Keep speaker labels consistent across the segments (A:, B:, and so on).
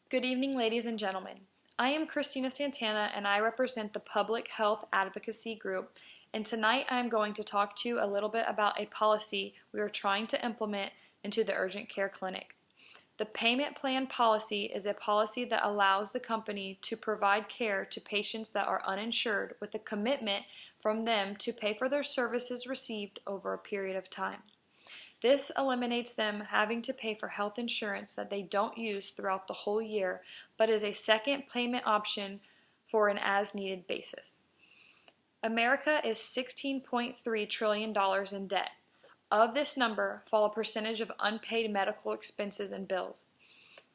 A: Good evening, ladies and gentlemen. I am Christina Santana and I represent the Public Health Advocacy Group, and tonight I am going to talk to you a little bit about a policy we are trying to implement into the urgent care clinic. The payment plan policy is a policy that allows the company to provide care to patients that are uninsured with a commitment from them to pay for their services received over a period of time. This eliminates them having to pay for health insurance that they don't use throughout the whole year, but is a second payment option for an as-needed basis. America is $16.3 trillion in debt. Of this number fall a percentage of unpaid medical expenses and bills.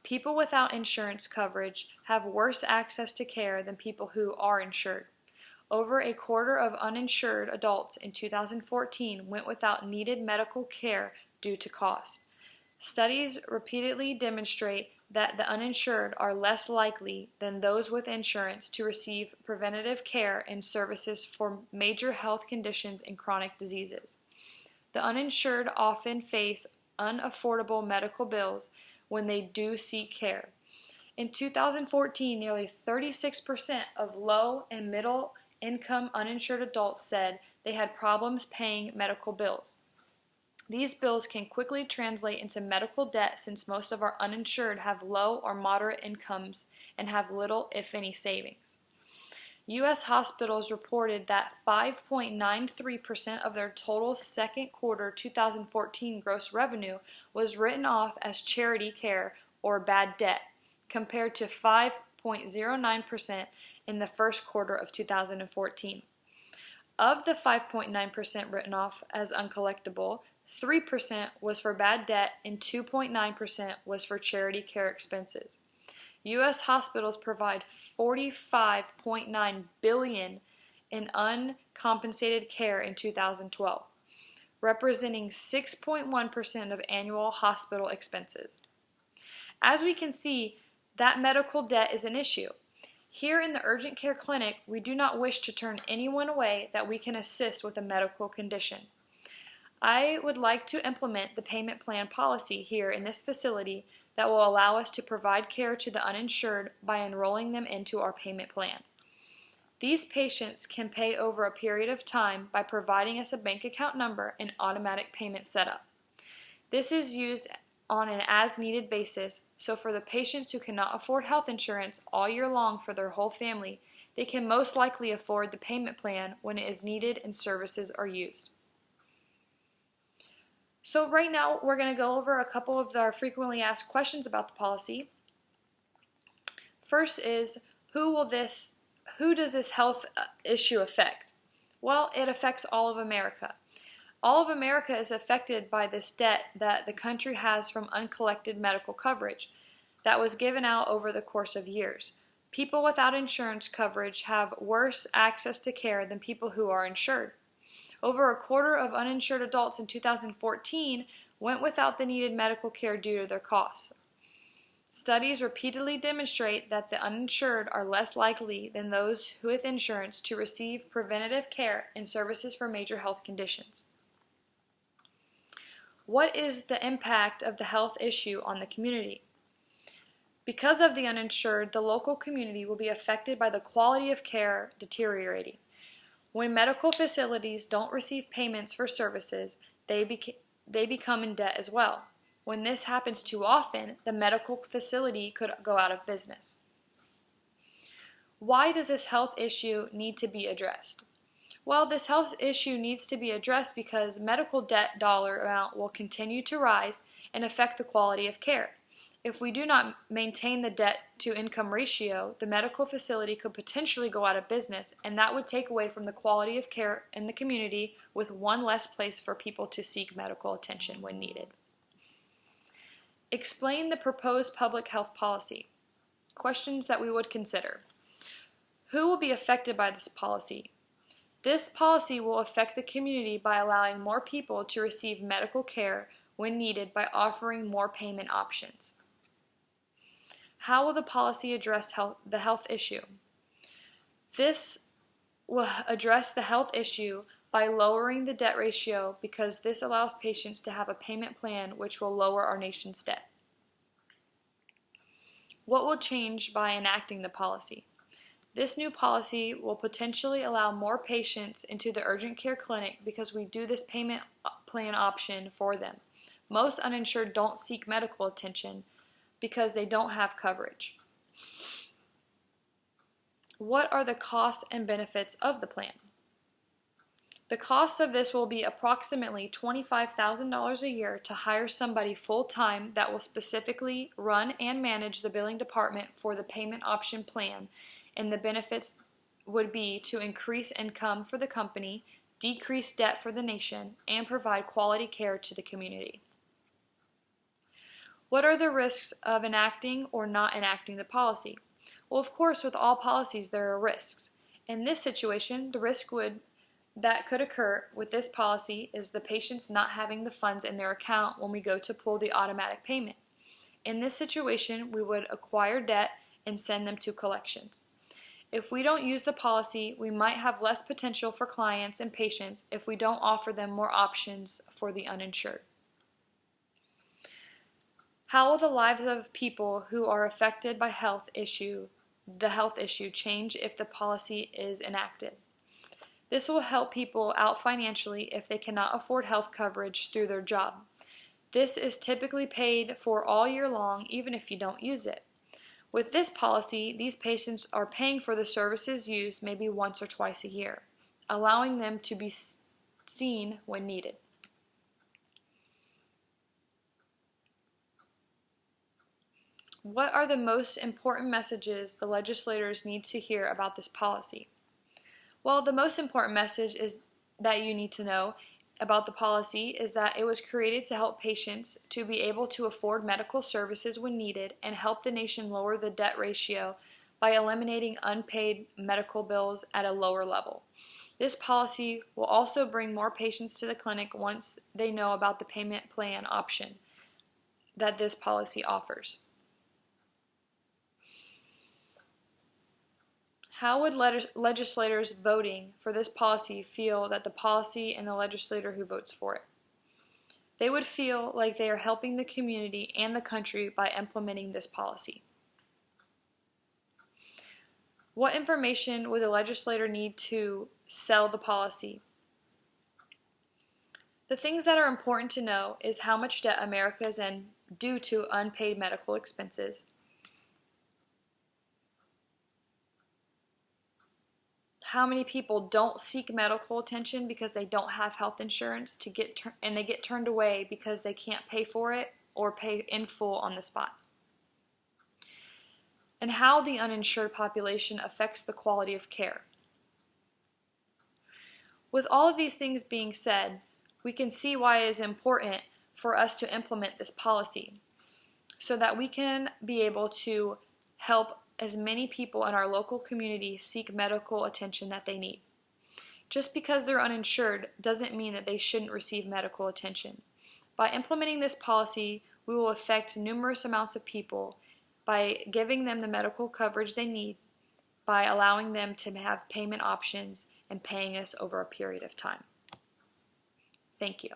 A: People without insurance coverage have worse access to care than people who are insured. Over a quarter of uninsured adults in 2014 went without needed medical care due to cost. Studies repeatedly demonstrate that the uninsured are less likely than those with insurance to receive preventative care and services for major health conditions and chronic diseases. The uninsured often face unaffordable medical bills when they do seek care. In 2014, nearly 36% of low and middle income uninsured adults said they had problems paying medical bills. These bills can quickly translate into medical debt since most of our uninsured have low or moderate incomes and have little, if any, savings. U.S. hospitals reported that 5.93% of their total second quarter 2014 gross revenue was written off as charity care or bad debt, compared to 5.09% in the first quarter of 2014. Of the 5.9% written off as uncollectible, 3% was for bad debt and 2.9% was for charity care expenses. U.S. hospitals provide $45.9 billion in uncompensated care in 2012, representing 6.1% of annual hospital expenses. As we can see, that medical debt is an issue. Here in the urgent care clinic, we do not wish to turn anyone away that we can assist with a medical condition. I would like to implement the payment plan policy here in this facility that will allow us to provide care to the uninsured by enrolling them into our payment plan. These patients can pay over a period of time by providing us a bank account number and automatic payment setup. This is used on an as-needed basis, so for the patients who cannot afford health insurance all year long for their whole family, they can most likely afford the payment plan when it is needed and services are used. So right now we're going to go over a couple of our frequently asked questions about the policy. First is, who does this health issue affect? Well, it affects all of America. All of America is affected by this debt that the country has from uncollected medical coverage that was given out over the course of years. People without insurance coverage have worse access to care than people who are insured. Over a quarter of uninsured adults in 2014 went without the needed medical care due to their costs. Studies repeatedly demonstrate that the uninsured are less likely than those with insurance to receive preventative care and services for major health conditions. What is the impact of the health issue on the community? Because of the uninsured, the local community will be affected by the quality of care deteriorating. When medical facilities don't receive payments for services, they become in debt as well. When this happens too often, the medical facility could go out of business. Why does this health issue need to be addressed? Well, this health issue needs to be addressed because medical debt dollar amount will continue to rise and affect the quality of care. If we do not maintain the debt-to-income ratio, the medical facility could potentially go out of business, and that would take away from the quality of care in the community with one less place for people to seek medical attention when needed. Explain the proposed public health policy. Questions that we would consider. Who will be affected by this policy? This policy will affect the community by allowing more people to receive medical care when needed by offering more payment options. How will the policy address the health issue? This will address the health issue by lowering the debt ratio because this allows patients to have a payment plan which will lower our nation's debt. What will change by enacting the policy? This new policy will potentially allow more patients into the urgent care clinic because we do this payment plan option for them. Most uninsured don't seek medical attention because they don't have coverage. What are the costs and benefits of the plan? The cost of this will be approximately $25,000 a year to hire somebody full-time that will specifically run and manage the billing department for the payment option plan, and the benefits would be to increase income for the company, decrease debt for the nation, and provide quality care to the community. What are the risks of enacting or not enacting the policy? Well, of course, with all policies there are risks. In this situation, the risk that could occur with this policy is the patients not having the funds in their account when we go to pull the automatic payment. In this situation, we would acquire debt and send them to collections. If we don't use the policy, we might have less potential for clients and patients if we don't offer them more options for the uninsured. How will the lives of people who are affected by the health issue change if the policy is enacted? This will help people out financially if they cannot afford health coverage through their job. This is typically paid for all year long, even if you don't use it. With this policy, these patients are paying for the services used maybe once or twice a year, allowing them to be seen when needed. What are the most important messages the legislators need to hear about this policy? Well, the most important message that you need to know about the policy is that it was created to help patients to be able to afford medical services when needed and help the nation lower the debt ratio by eliminating unpaid medical bills at a lower level. This policy will also bring more patients to the clinic once they know about the payment plan option that this policy offers. How would legislators voting for this policy feel that the policy and the legislator who votes for it? They would feel like they are helping the community and the country by implementing this policy. What information would the legislator need to sell the policy? The things that are important to know is how much debt America is in due to unpaid medical expenses, how many people don't seek medical attention because they don't have health insurance and they get turned away because they can't pay for it or pay in full on the spot, and how the uninsured population affects the quality of care. With all of these things being said, we can see why it is important for us to implement this policy so that we can be able to help as many people in our local community seek medical attention that they need. Just because they're uninsured doesn't mean that they shouldn't receive medical attention. By implementing this policy, we will affect numerous amounts of people by giving them the medical coverage they need, by allowing them to have payment options and paying us over a period of time. Thank you.